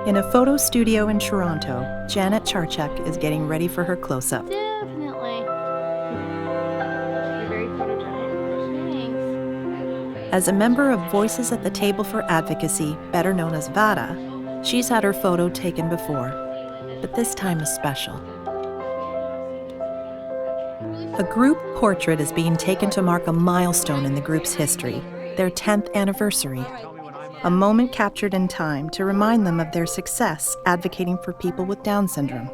In a photo studio in Toronto, Janet Charchuk is getting ready for her close-up. Definitely. You're very photogenic. Thanks. As a member of Voices at the Table for Advocacy, better known as VATTA, she's had her photo taken before, but this time is special. A group portrait is being taken to mark a milestone in the group's history, their 10th anniversary. A moment captured in time to remind them of their success advocating for people with Down syndrome.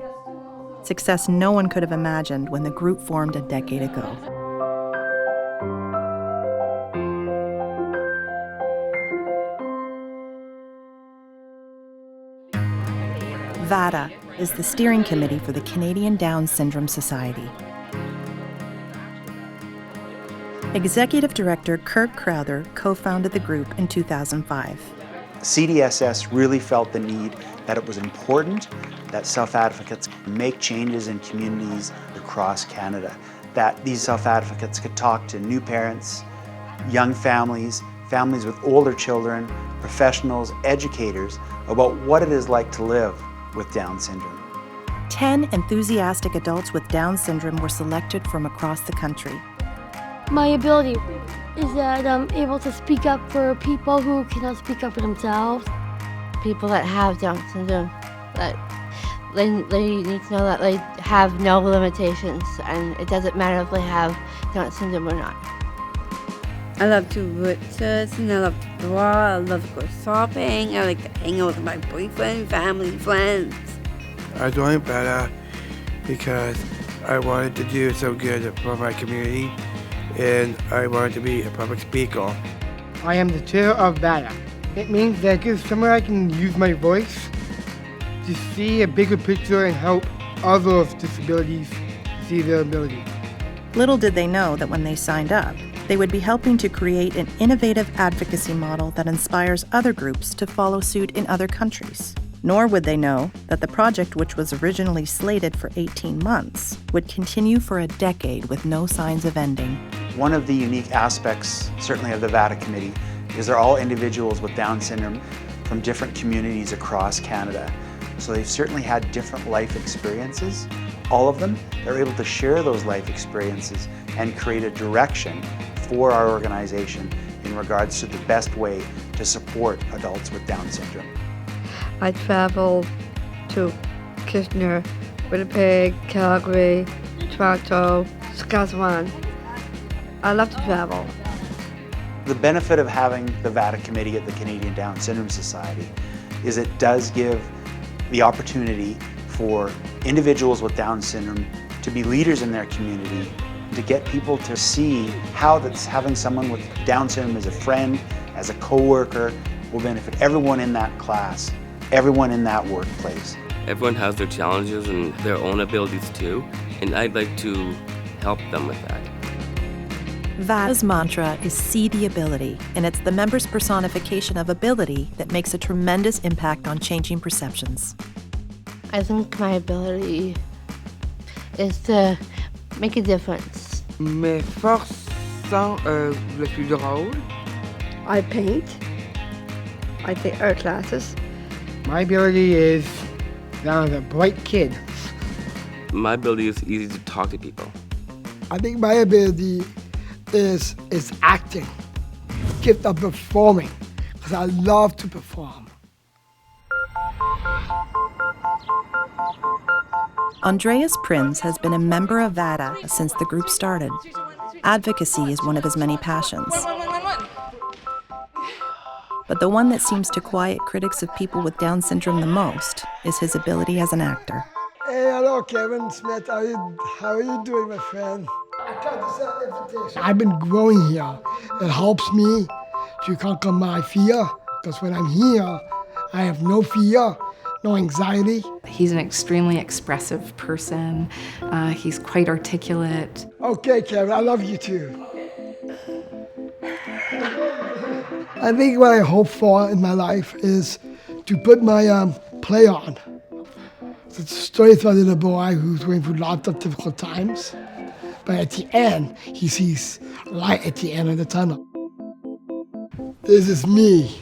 Success no one could have imagined when the group formed a decade ago. VATTA is the steering committee for the Canadian Down Syndrome Society. Executive Director Kurt Crowther co-founded the group in 2005. CDSS really felt the need that it was important that self-advocates make changes in communities across Canada, that these self-advocates could talk to new parents, young families, families with older children, professionals, educators, about what it is like to live with Down syndrome. 10 enthusiastic adults with Down syndrome were selected from across the country. My ability is that I'm able to speak up for people who cannot speak up for themselves. People that have Down syndrome, that they need to know that they have no limitations, and it doesn't matter if they have Down syndrome or not. I love to pictures, and I love to draw, I love to go shopping, I like to hang out with my boyfriend, family, friends. I joined VATTA because I wanted to do so good for my community, and I wanted to be a public speaker. I am the chair of VATTA. It means that it's somewhere I can use my voice to see a bigger picture and help others with disabilities see their ability. Little did they know that when they signed up, they would be helping to create an innovative advocacy model that inspires other groups to follow suit in other countries. Nor would they know that the project, which was originally slated for 18 months, would continue for a decade with no signs of ending. One of the unique aspects, certainly of the VATTA committee, is they're all individuals with Down syndrome from different communities across Canada. So they've certainly had different life experiences. All of them, they're able to share those life experiences and create a direction for our organization in regards to the best way to support adults with Down syndrome. I travel to Kitchener, Winnipeg, Calgary, Toronto, Saskatchewan. I love to travel. The benefit of having the VATTA committee at the Canadian Down Syndrome Society is it does give the opportunity for individuals with Down syndrome to be leaders in their community, to get people to see how that's having someone with Down syndrome as a friend, as a co-worker, will benefit everyone in that class, everyone in that workplace. Everyone has their challenges and their own abilities too, and I'd like to help them with that. VATTA's mantra is "See the ability," and it's the members' personification of ability that makes a tremendous impact on changing perceptions. I think my ability is to make a difference. Mes forces sont le plus drôle. I paint. I take art classes. My ability is that I'm a bright kid. My ability is easy to talk to people. I think my ability is acting, gift of performing, because I love to perform. Andreas Prinz has been a member of VATTA since the group started. Advocacy is one of his many passions. But the one that seems to quiet critics of people with Down syndrome the most is his ability as an actor. Hey, hello, Kevin Smith. How are you doing, my friend? I've been growing here. It helps me to conquer my fear, because when I'm here, I have no fear, no anxiety. He's an extremely expressive person. He's quite articulate. Okay, Kevin, I love you too. I think what I hope for in my life is to put my play on. It's a story about a little boy who's going through lots of difficult times. but at the end, he sees light at the end of the tunnel. This is me,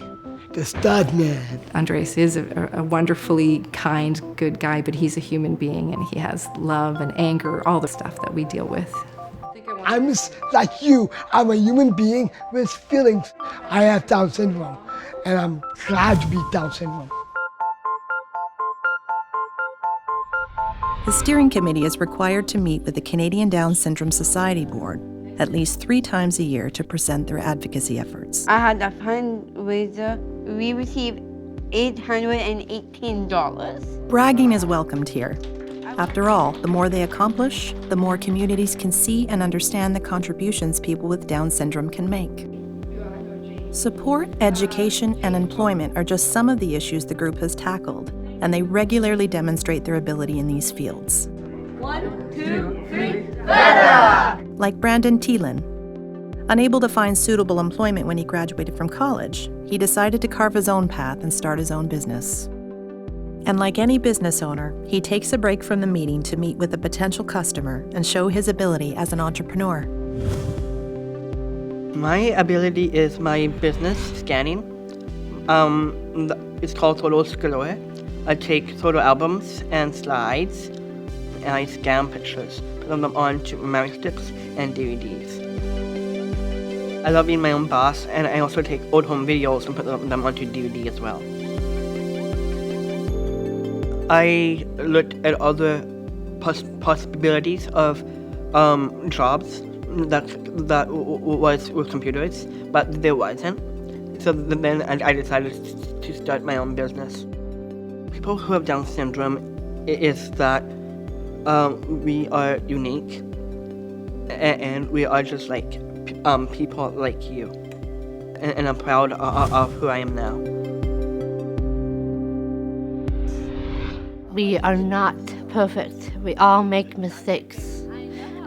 the stud man. Andres is a wonderfully kind, good guy, but he's a human being and he has love and anger, all the stuff that we deal with. I'm just like you. I'm a human being with feelings. I have Down syndrome, and I'm glad to be Down syndrome. The steering committee is required to meet with the Canadian Down Syndrome Society Board at least 3 times a year to present their advocacy efforts. I had a fundraiser. We received $818. Bragging is welcomed here. After all, the more they accomplish, the more communities can see and understand the contributions people with Down syndrome can make. Support, education, and employment are just some of the issues the group has tackled, and they regularly demonstrate their ability in these fields. 1, 2, 3, VATTA! Like Brandon Thielen. Unable to find suitable employment when he graduated from college, he decided to carve his own path and start his own business. And like any business owner, he takes a break from the meeting to meet with a potential customer and show his ability as an entrepreneur. My ability is my business scanning. It's called Photo Scroller. I take photo albums and slides, and I scan pictures, put them onto memory sticks and DVDs. I love being my own boss, and I also take old home videos and put them onto DVD as well. I looked at other possibilities of jobs that was with computers, but there wasn't. So then I decided to start my own business. People who have Down syndrome is that we are unique, and we are just like people like you, and I'm proud of who I am now. We are not perfect. We all make mistakes.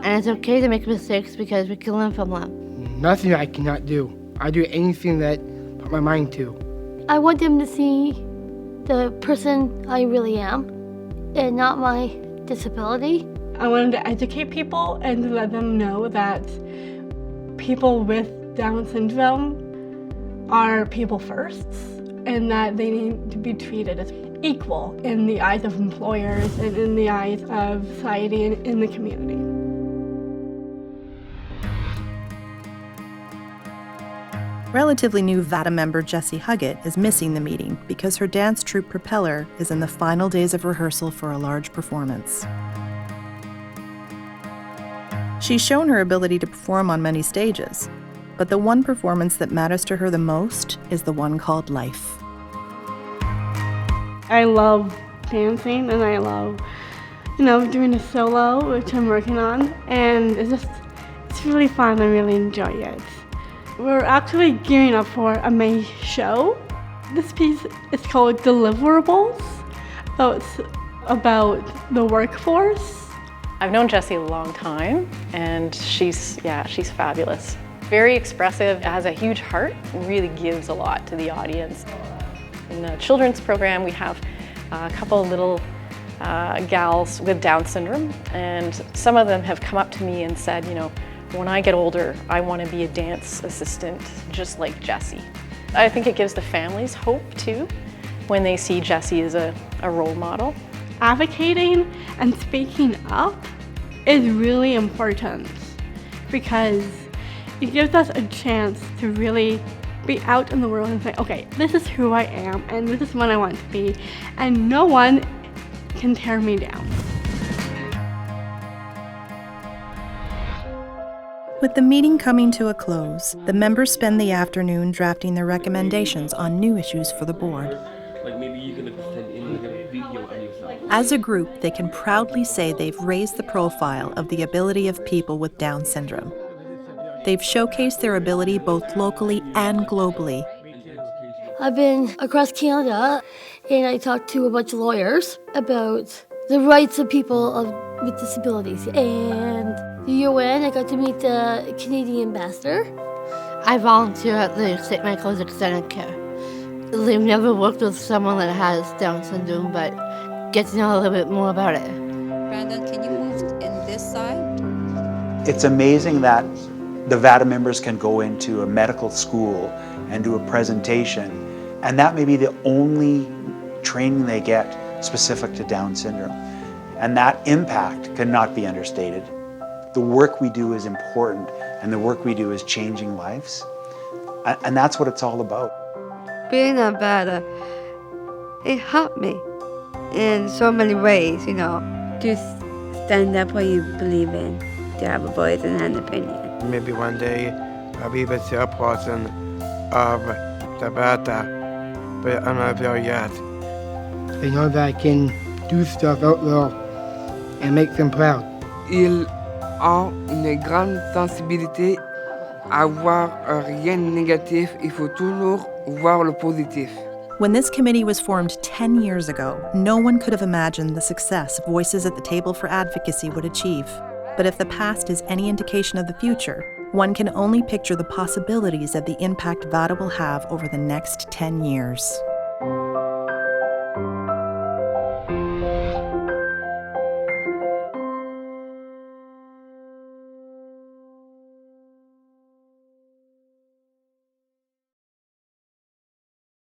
And it's okay to make mistakes because we can learn from them. Nothing I cannot do. I do anything that I put my mind to. I want them to see the person I really am and not my disability. I wanted to educate people and to let them know that people with Down syndrome are people first and that they need to be treated as equal in the eyes of employers and in the eyes of society and in the community. Relatively new VATTA member Jessie Huggett is missing the meeting because her dance troupe Propeller is in the final days of rehearsal for a large performance. She's shown her ability to perform on many stages, but the one performance that matters to her the most is the one called Life. I love dancing and I love, doing a solo, which I'm working on, and it's really fun. I really enjoy it. We're actually gearing up for a May show. This piece is called Deliverables, so it's about the workforce. I've known Jessie a long time, and she's fabulous. Very expressive, has a huge heart, really gives a lot to the audience. In the children's program, we have a couple of little gals with Down syndrome, and some of them have come up to me and said, when I get older, I want to be a dance assistant just like Jessie. I think it gives the families hope too when they see Jessie as a role model. Advocating and speaking up is really important because it gives us a chance to really be out in the world and say, okay, this is who I am and this is what I want to be, and no one can tear me down. With the meeting coming to a close, the members spend the afternoon drafting their recommendations on new issues for the board. As a group, they can proudly say they've raised the profile of the ability of people with Down syndrome. They've showcased their ability both locally and globally. I've been across Canada and I talked to a bunch of lawyers about the rights of people with disabilities. And the UN, I got to meet the Canadian ambassador. I volunteer at the St. Michael's Extended Care. They've never worked with someone that has Down syndrome, but get to know a little bit more about it. Brandon, can you move in this side? It's amazing that the VATTA members can go into a medical school and do a presentation, and that may be the only training they get specific to Down syndrome. And that impact cannot be understated. The work we do is important, and the work we do is changing lives. And that's what it's all about. Being a VATTA, it helped me in so many ways, you know. Just stand up what you believe in, to have a voice and an opinion. Maybe one day I'll be the chairperson of the VATTA, but I'm not there yet. I know that I can do stuff out there and make them proud. Il a une grande sensibilité à voir rien de négatif. Il faut toujours voir le positif. When this committee was formed 10 years ago, no one could have imagined the success Voices at the Table for Advocacy would achieve. But if the past is any indication of the future, one can only picture the possibilities of the impact VATTA will have over the next 10 years.